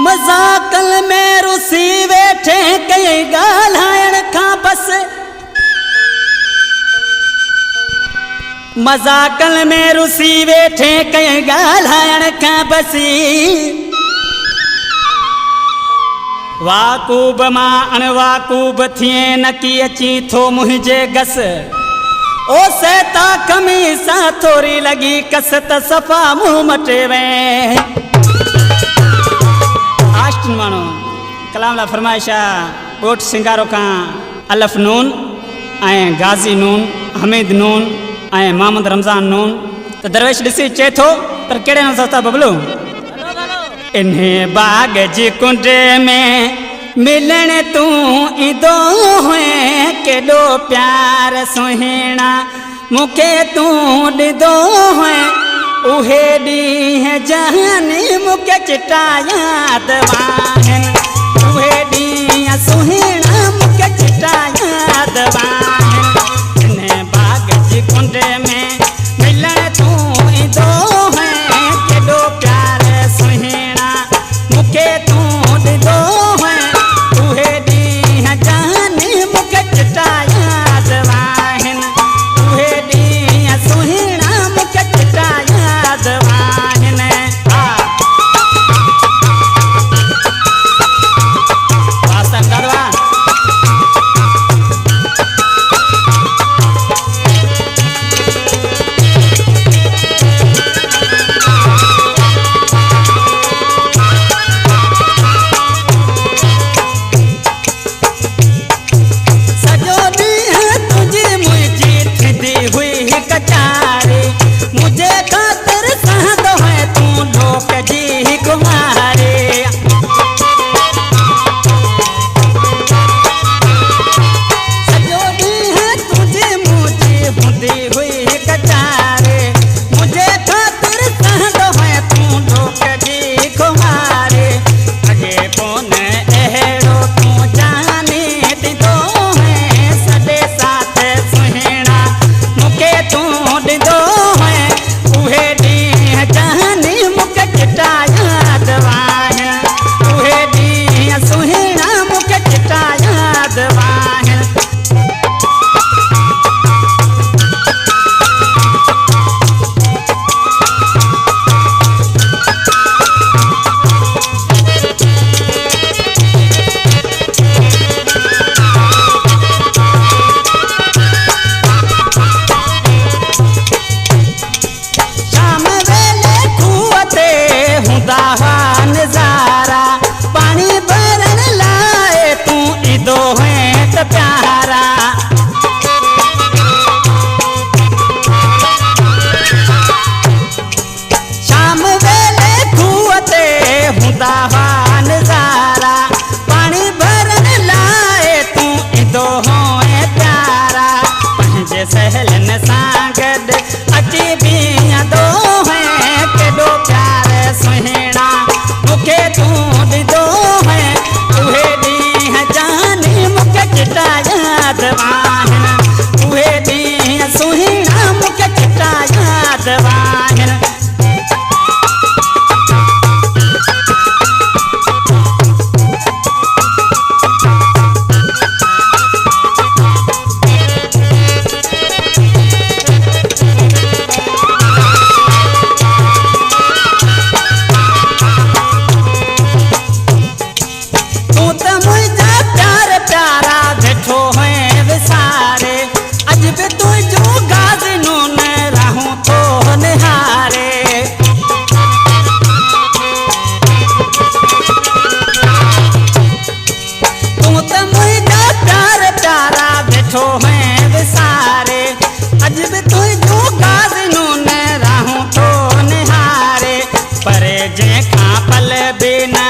मजाकल में रुसी वेठे कई गाल्हाइण खां बस मजाकल में रुसी वेठे कई गाल्हाइण खां बसी वाकूब मां अणवाकूब थिए नकी अची थो मुंहिंजे गस ओ सेता खमीसा थोरी लगी कस त सफ़ा मुंह मटे वे आस्टिन मानो कलाम ला फरमाइशा ॻोठ सिंगारो खां अलफ नून ऐं गाज़ी नून हमीद नून ऐं मोहम्मद रमज़ान नून त दरवेश ॾिसी चए थो पर कहिड़े नाम सां बबलू इन्हें बाग जी कुंड में मिलन तू ईंदो हुए केॾो प्यार सुहिणा मूंखे तू ॾींदो हुए उहे ॾींहं जहानी मूंखे चिटा याद आहिनि उहे ॾींहं सुहिणा मूंखे चिटा याद आहिनि इन्हें बाग जी कुंड में मिलन तू ईंदो हुए केॾो प्यार सुहिणा मूंखे तू ॾींदो हुए उहे ॾींहं जहानी मूंखे चिटा याद आहिनि उहे ॾींहं सुहिणा मूंखे चिटा याद आहिनि वासन गरवा बिना